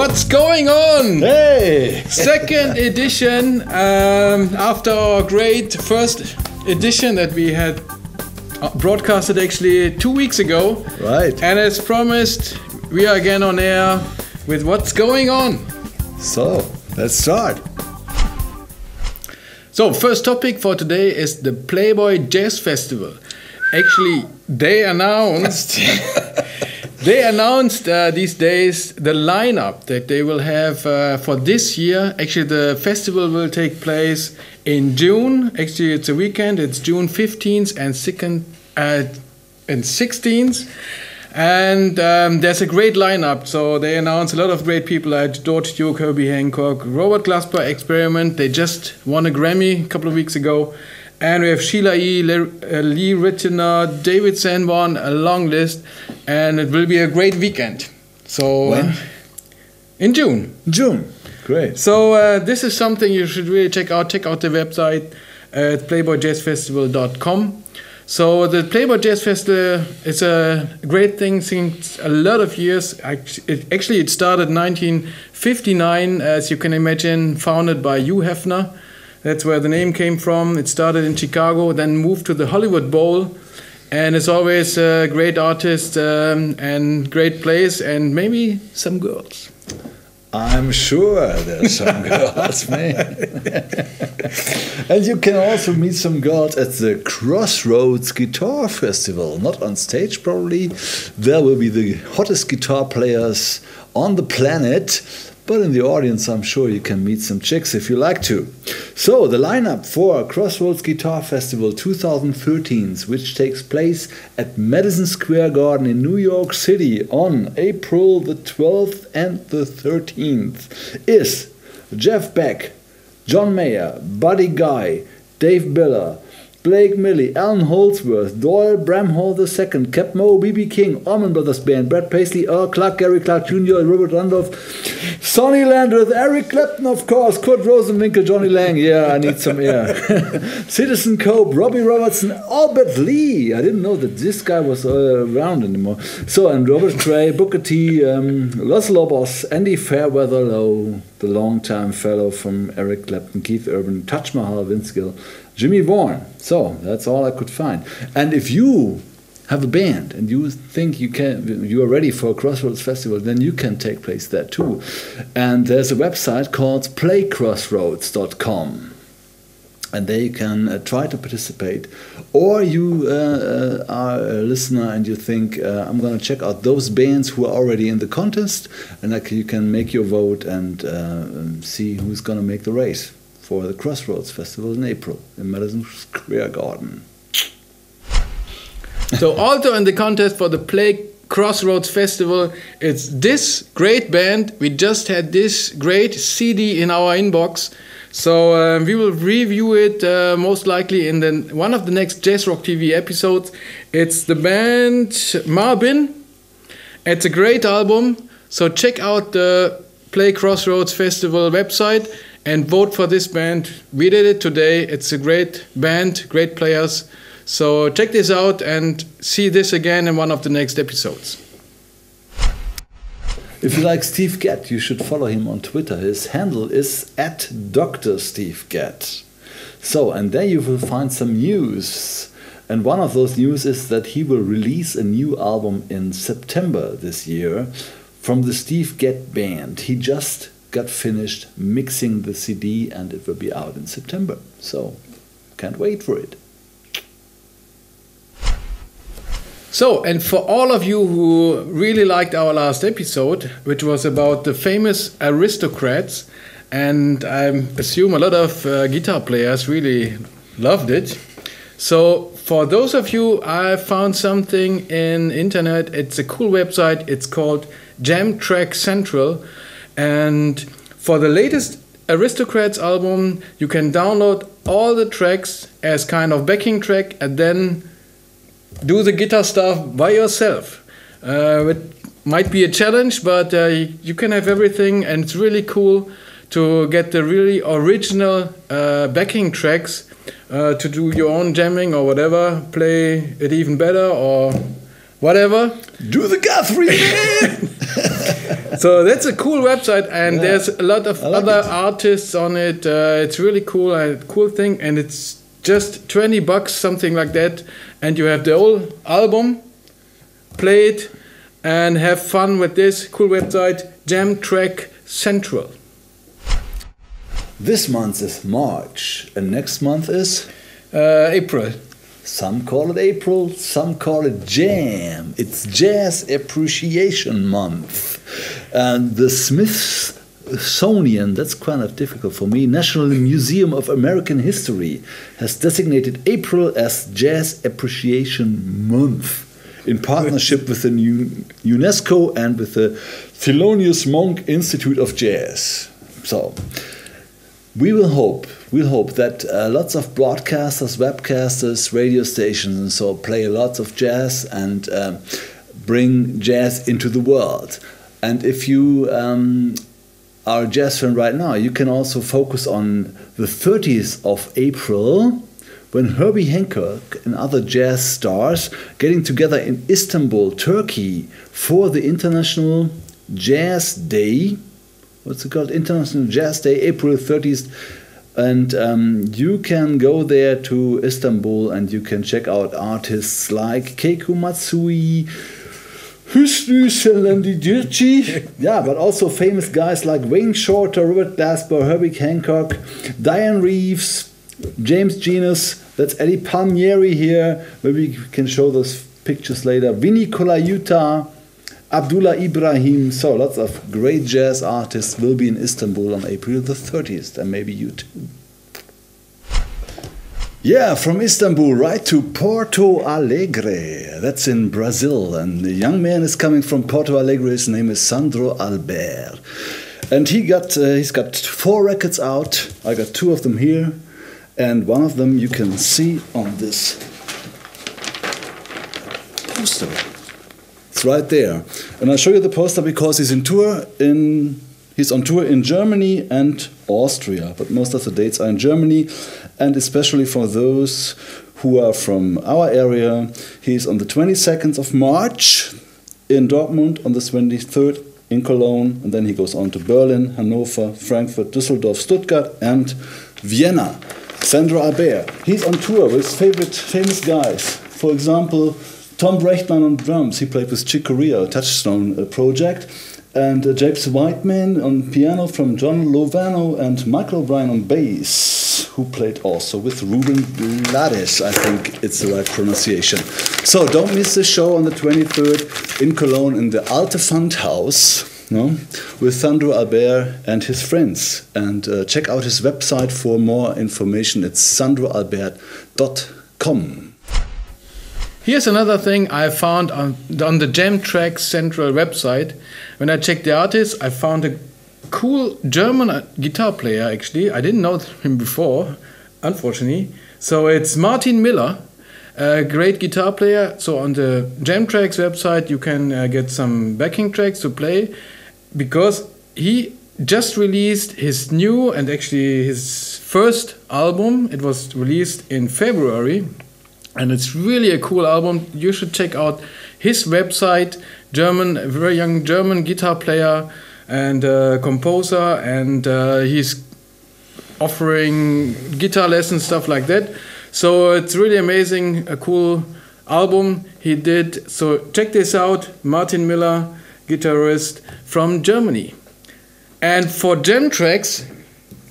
What's going on? Hey! Second edition after our great first edition that we had broadcasted actually 2 weeks ago. Right. And as promised, we are again on air with What's Going On. So, let's start. So, first topic for today is the Playboy Jazz Festival. Actually, they announced these days the lineup that they will have for this year. Actually, the festival will take place in June. Actually, it's a weekend. It's June 15th and 16th. And there's a great lineup. So they announced a lot of great people like George Duke, Herbie Hancock, Robert Glasper, Experiment. They just won a Grammy a couple of weeks ago. And we have Sheila E., Lee Ritchner, David Sanborn, a long list. And it will be a great weekend. So when? In June. June. Great. So this is something you should really check out. Check out the website at playboyjazzfestival.com. So the Playboy Jazz Festival is a great thing since a lot of years. Actually, it started in 1959, as you can imagine, founded by Hugh Hefner. That's where the name came from. It started in Chicago, then moved to the Hollywood Bowl. And it's always a great artist and great place and maybe some girls. I'm sure there's some girls, man. And you can also meet some girls at the Crossroads Guitar Festival. Not on stage, probably. There will be the hottest guitar players on the planet. But in the audience, I'm sure you can meet some chicks if you like to. So, the lineup for Crossroads Guitar Festival 2013, which takes place at Madison Square Garden in New York City on April the 12th and the 13th, is Jeff Beck, John Mayer, Buddy Guy, Dave Biller, Blake Milley, Alan Holdsworth, Doyle Bramhall II, Cap Moe, B.B. King, Allman Brothers Band, Brad Paisley, Earl Clark, Gary Clark Jr., Robert Randolph, Sonny Landreth, Eric Clapton, of course, Kurt Rosenwinkel, Johnny Lang, yeah, I need some air, Citizen Cope, Robbie Robertson, Albert Lee, I didn't know that this guy was around anymore, so, and Robert Cray, Booker T, Los Lobos, Andy Fairweather Lowe, the long-time fellow from Eric Clapton, Keith Urban, Taj Mahal, Vince Gill, Jimmy Vaughan. So that's all I could find. And if you have a band and you think you are ready for a Crossroads Festival, then you can take place there too. And there's a website called playcrossroads.com. And there you can try to participate. Or you are a listener and you think, I'm going to check out those bands who are already in the contest. And you can make your vote and see who's going to make the race for the Crossroads Festival in April in Madison Square Garden. So also in the contest for the Play Crossroads Festival, it's this great band. We just had this great CD in our inbox. So we will review it most likely in one of the next JazzrockTV episodes. It's the band Marbin. It's a great album. So check out the Play Crossroads Festival website and vote for this band. We did it today. It's a great band, great players. So check this out and see this again in one of the next episodes. If you like Steve Gadd, you should follow him on Twitter. His handle is @DrSteveGadd. So, and there you will find some news. And one of those news is that he will release a new album in September this year from the Steve Gadd Band. He just got finished mixing the CD and it will be out in September. So, can't wait for it. So, and for all of you who really liked our last episode, which was about the famous aristocrats, and I assume a lot of guitar players really loved it. So, for those of you, I found something in internet. It's a cool website. It's called JamTrackCentral. And for the latest Aristocrats album, you can download all the tracks as kind of backing track and then do the guitar stuff by yourself. It might be a challenge, but you can have everything, and it's really cool to get the really original backing tracks to do your own jamming or whatever, play it even better or whatever. Do the Guthrie, man! So that's a cool website, and there's a lot of other artists on it. It's really cool, cool thing, and it's just $20, something like that, and you have the whole album. Play it and have fun with this cool website, JamTrackCentral. This month is March, and next month is April. Some call it April, some call it Jam. It's Jazz Appreciation Month. And the Smithsonian, that's kind of difficult for me, National Museum of American History has designated April as Jazz Appreciation Month in partnership with the UNESCO and with the Thelonious Monk Institute of Jazz. So, we'll hope that lots of broadcasters, webcasters, radio stations and so play lots of jazz and bring jazz into the world. And if you are a jazz fan right now, you can also focus on the 30th of April, when Herbie Hancock and other jazz stars getting together in Istanbul, Turkey for the International Jazz Day. What's it called? International Jazz Day, April 30th. And you can go there to Istanbul and you can check out artists like Keiko Matsui, Hüsnü Selendirci, yeah, but also famous guys like Wayne Shorter, Robert Glasper, Herbie Hancock, Diane Reeves, James Genus, that's Eddie Palmieri here, maybe we can show those pictures later, Vinny Colaiuta, Abdullah Ibrahim, so lots of great jazz artists will be in Istanbul on April the 30th, and maybe you too. Yeah, from Istanbul right to Porto Alegre, that's in Brazil, and the young man is coming from Porto Alegre, his name is Sandro Albert. And he's got 4 records out, I got 2 of them here, and one of them you can see on this poster. It's right there. And I'll show you the poster because he's on tour in Germany and Austria, but most of the dates are in Germany, and especially for those who are from our area, he's on the 22nd of March in Dortmund, on the 23rd in Cologne, and then he goes on to Berlin, Hanover, Frankfurt, Düsseldorf, Stuttgart, and Vienna. Sandro Albert, he's on tour with famous guys. For example, Tom Brechtman on drums, he played with Chick Corea, Touchstone project, and James Whiteman on piano from John Lovano, and Michael O'Brien on bass, who played also with Ruben Blades, I think it's the right pronunciation. So don't miss the show on the 23rd in Cologne in the Alte Fundhaus, with Sandro Albert and his friends. And check out his website for more information. It's sandroalbert.com. Here's another thing I found on the JamTrackCentral website. When I checked the artists, I found a cool German guitar player, actually. I didn't know him before, unfortunately. So it's Martine Miller, a great guitar player. So on the JamTracks website, you can get some backing tracks to play, because he just released his new and actually his first album. It was released in February. And it's really a cool album. You should check out his website. A very young German guitar player and composer, and he's offering guitar lessons, stuff like that. So it's really amazing, a cool album he did. So check this out, Martine Miller, guitarist from Germany. And for Jam Tracks,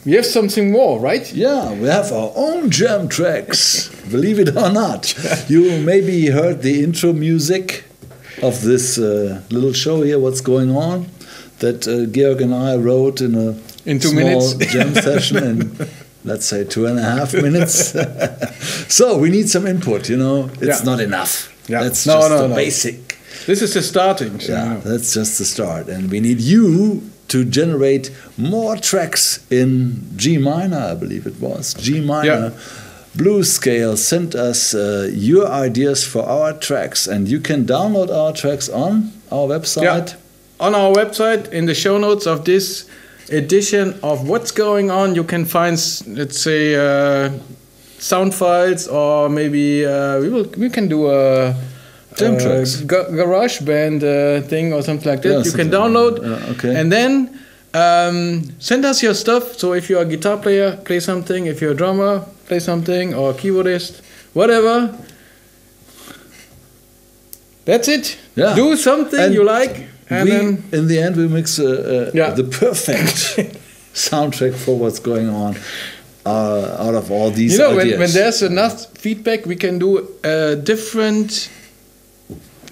we have something more, right? Yeah, we have our own Jam Tracks, believe it or not. You maybe heard the intro music of this little show here, What's Going On, that Georg and I wrote in a small jam session in, let's say, 2.5 minutes. So we need some input, It's not enough. Yeah. That's just the basic. This is the starting. Yeah, that's just the start. And we need you to generate more tracks in G minor, I believe it was. G minor, blues scale. Send us your ideas for our tracks, and you can download our tracks on our website. Yeah. On our website, in the show notes of this edition of What's Going On, you can find, let's say, sound files, or maybe we can do a garage band thing or something like that. Yeah, you can download okay. and then send us your stuff. So if you're a guitar player, play something. If you're a drummer, play something, or keyboardist, whatever. That's it. Yeah. Do something you like. And then in the end, we mix the perfect soundtrack for what's going on out of all these ideas. When there's enough feedback, we can do a different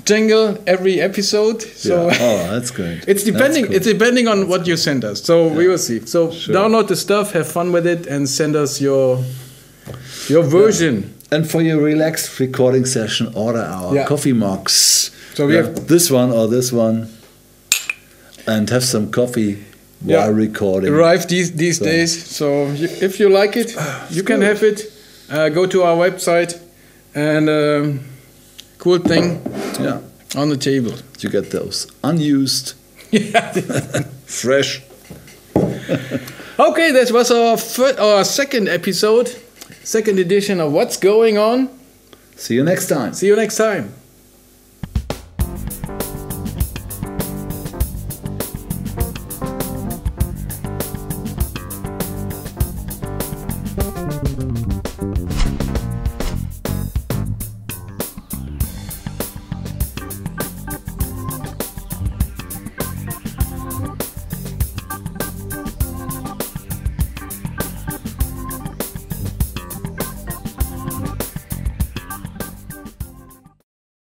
jingle every episode. So that's good. It's depending. It's depending on what you send us. So we will see. So download the stuff, have fun with it, and send us your version. And for your relaxed recording session, order our coffee mugs. So we have this one or this one, and have some coffee while recording. Arrive these days. So if you like it, you can have it. Go to our website, and cool thing on the table. You get those unused, fresh. Okay, that was our second episode, second edition of What's Going On. See you next time. See you next time.